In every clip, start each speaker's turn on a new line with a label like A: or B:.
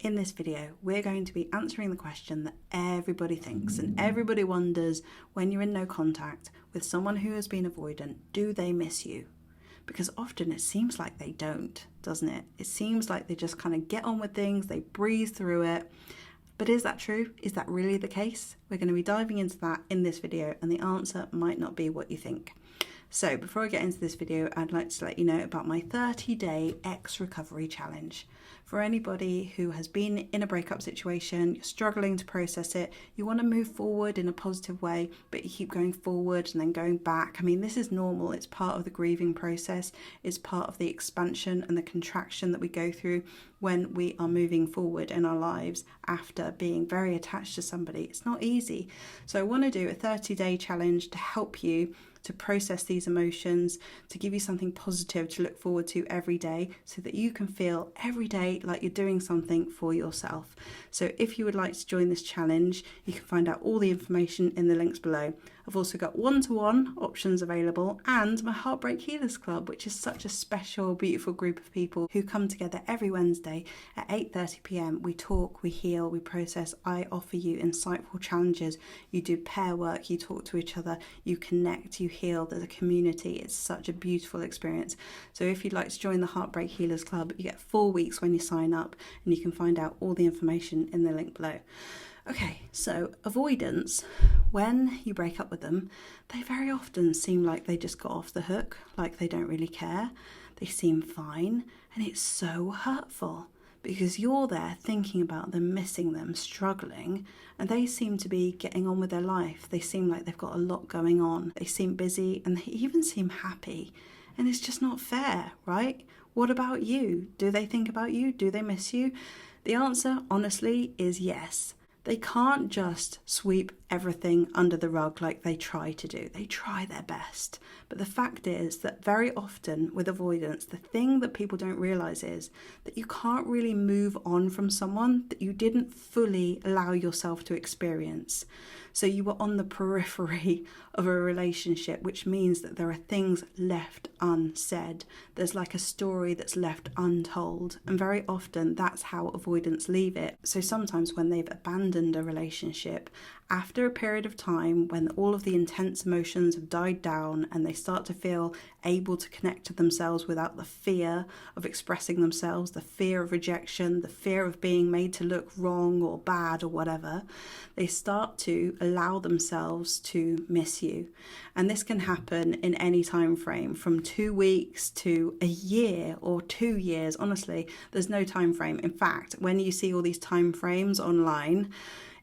A: in this video, we're going to be answering the question that everybody thinks and everybody wonders when you're in no contact with someone who has been avoidant, do they miss you? Because often it seems like they don't, doesn't it? It seems like they just kind of get on with things, they breeze through it. But is that true? Is that really the case? We're going to be diving into that in this video, and the answer might not be what you think. So before I get into this video, I'd like to let you know about my 30-day ex-recovery challenge. For anybody who has been in a breakup situation, you're struggling to process it, you want to move forward in a positive way, but you keep going forward and then going back. I mean, this is normal. It's part of the grieving process. It's part of the expansion and the contraction that we go through when we are moving forward in our lives after being very attached to somebody. It's not easy. So I want to do a 30-day challenge to help you to process these emotions, to give you something positive to look forward to every day so that you can feel every day like you're doing something for yourself. So if you would like to join this challenge, you can find out all the information in the links below. I've also got one-to-one options available and my Heartbreak Healers Club, which is such a special, beautiful group of people who come together every Wednesday at 8:30 p.m. We talk, we heal, we process. I offer you insightful challenges. You do pair work, you talk to each other, you connect, you heal. There's a community. It's such a beautiful experience. So if you'd like to join the Heartbreak Healers Club, you get 4 weeks when you sign up, and you can find out all the information in the link below. Okay, so avoidance, when you break up with them, they very often seem like they just got off the hook, like they don't really care. They seem fine, and it's so hurtful because you're there thinking about them, missing them, struggling, and they seem to be getting on with their life. They seem like they've got a lot going on. They seem busy, and they even seem happy, and it's just not fair, right? What about you? Do they think about you? Do they miss you? The answer, honestly, is yes. They can't just sweep everything under the rug like they try to do. They try their best. But the fact is that very often with avoidance, the thing that people don't realise is that you can't really move on from someone that you didn't fully allow yourself to experience. So you were on the periphery of a relationship, which means that there are things left unsaid. There's like a story that's left untold. And very often that's how avoidants leave it. So sometimes when they've abandoned a relationship, after a period of time when all of the intense emotions have died down and they start to feel able to connect to themselves without the fear of expressing themselves, the fear of rejection, the fear of being made to look wrong or bad or whatever, they start to allow themselves to miss you. And this can happen in any time frame, from 2 weeks to a year or 2 years. Honestly, there's no time frame. In fact, when you see all these time frames online,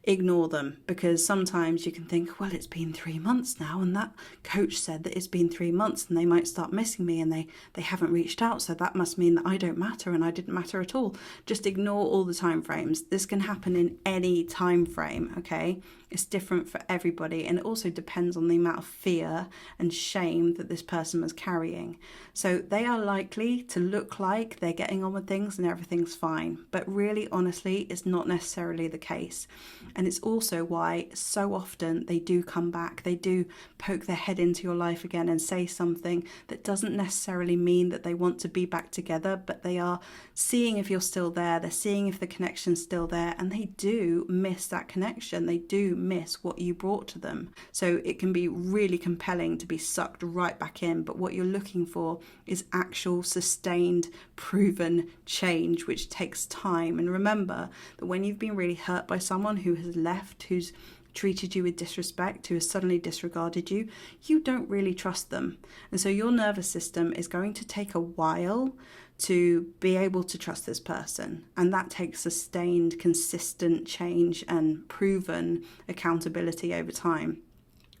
A: ignore them, because sometimes you can think, well, it's been 3 months now and that coach said that it's been 3 months and they might start missing me and they haven't reached out, so that must mean that I don't matter and I didn't matter at all. Just ignore all the time frames. This can happen in any time frame, okay? It's different for everybody, and it also depends on the amount of fear and shame that this person was carrying. So they are likely to look like they're getting on with things and everything's fine, but really, honestly, it's not necessarily the case. And it's also why so often they do come back. They do poke their head into your life again and say something that doesn't necessarily mean that they want to be back together, but they are seeing if you're still there. They're seeing if the connection's still there, and they do miss that connection. They do miss what you brought to them. So it can be really compelling to be sucked right back in, but what you're looking for is actual sustained, proven change, which takes time. And remember that when you've been really hurt by someone who has left, who's treated you with disrespect, who has suddenly disregarded you, you don't really trust them. And so your nervous system is going to take a while to be able to trust this person. And that takes sustained, consistent change and proven accountability over time.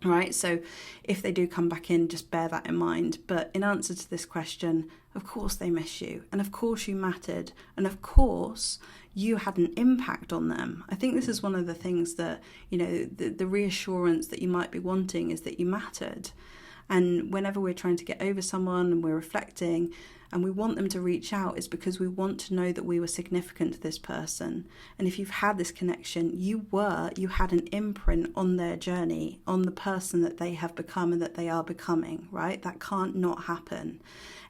A: Right, so if they do come back in, just bear that in mind. But in answer to this question, of course they miss you, and of course you mattered, and of course you had an impact on them. I think this is one of the things that, you know, the reassurance that you might be wanting is that you mattered. And whenever we're trying to get over someone and we're reflecting, and we want them to reach out is because we want to know that we were significant to this person. And if you've had this connection, you had an imprint on their journey, on the person that they have become and that they are becoming, right? That can't not happen.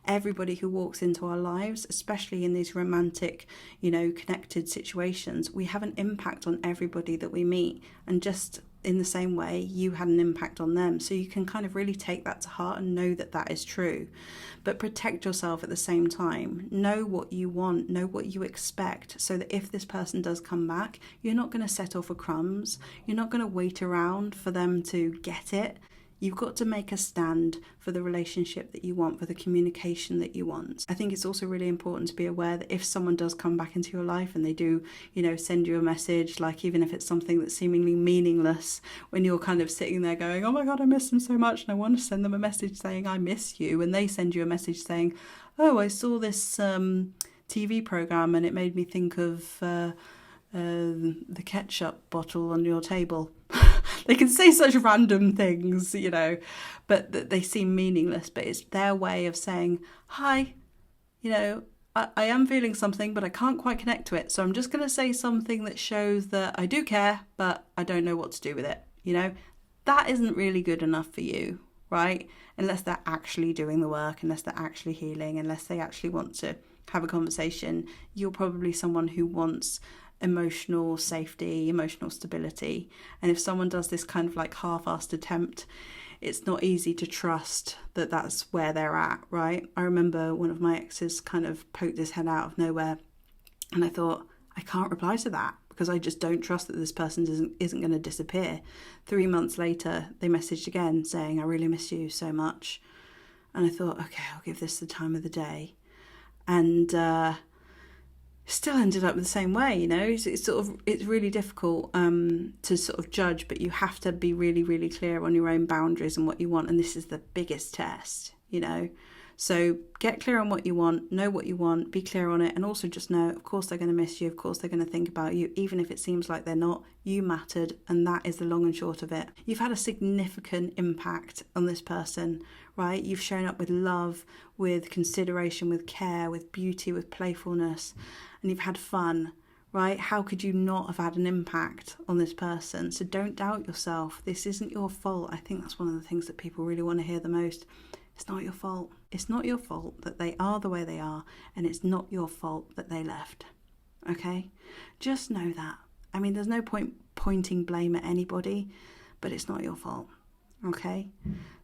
A: Everybody who walks into our lives, especially in these romantic, connected situations, we have an impact on everybody that we meet. And just in the same way, you had an impact on them. So you can kind of really take that to heart and know that that is true. But protect yourself at the same time. Know what you want, know what you expect, so that if this person does come back, you're not going to settle for crumbs. You're not going to wait around for them to get it. You've got to make a stand for the relationship that you want, for the communication that you want. I think it's also really important to be aware that if someone does come back into your life and they do, send you a message, like even if it's something that's seemingly meaningless, when you're kind of sitting there going, oh my God, I miss them so much, and I want to send them a message saying I miss you, and they send you a message saying, oh, I saw this TV program and it made me think of the ketchup bottle on your table. They can say such random things, but they seem meaningless. But it's their way of saying, hi, I am feeling something, but I can't quite connect to it. So I'm just going to say something that shows that I do care, but I don't know what to do with it. That isn't really good enough for you, right? Unless they're actually doing the work, unless they're actually healing, unless they actually want to have a conversation. You're probably someone who wants emotional safety, emotional stability. And if someone does this kind of like half-assed attempt, it's not easy to trust that that's where they're at, right? I remember one of my exes kind of poked his head out of nowhere, and I thought, I can't reply to that because I just don't trust that this person isn't going to disappear. 3 months later, they messaged again saying, I really miss you so much. And I thought, okay, I'll give this the time of the day. And still ended up the same way, it's really difficult to sort of judge, but you have to be really, really clear on your own boundaries and what you want. And this is the biggest test, So get clear on what you want, know what you want, be clear on it. And also just know, of course, they're going to miss you. Of course, they're going to think about you, even if it seems like they're not. You mattered. And that is the long and short of it. You've had a significant impact on this person, right? You've shown up with love, with consideration, with care, with beauty, with playfulness, and you've had fun, right? How could you not have had an impact on this person? So don't doubt yourself. This isn't your fault. I think that's one of the things that people really want to hear the most. It's not your fault. It's not your fault that they are the way they are, and it's not your fault that they left, okay? Just know that. I mean, there's no point pointing blame at anybody, but it's not your fault. Okay,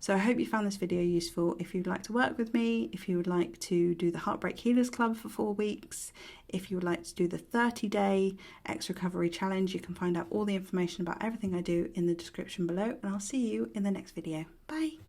A: so I hope you found this video useful. If you'd like to work with me, if you would like to do the Heartbreak Healers Club for 4 weeks, if you would like to do the 30-day X Recovery Challenge, you can find out all the information about everything I do in the description below, and I'll see you in the next video. Bye.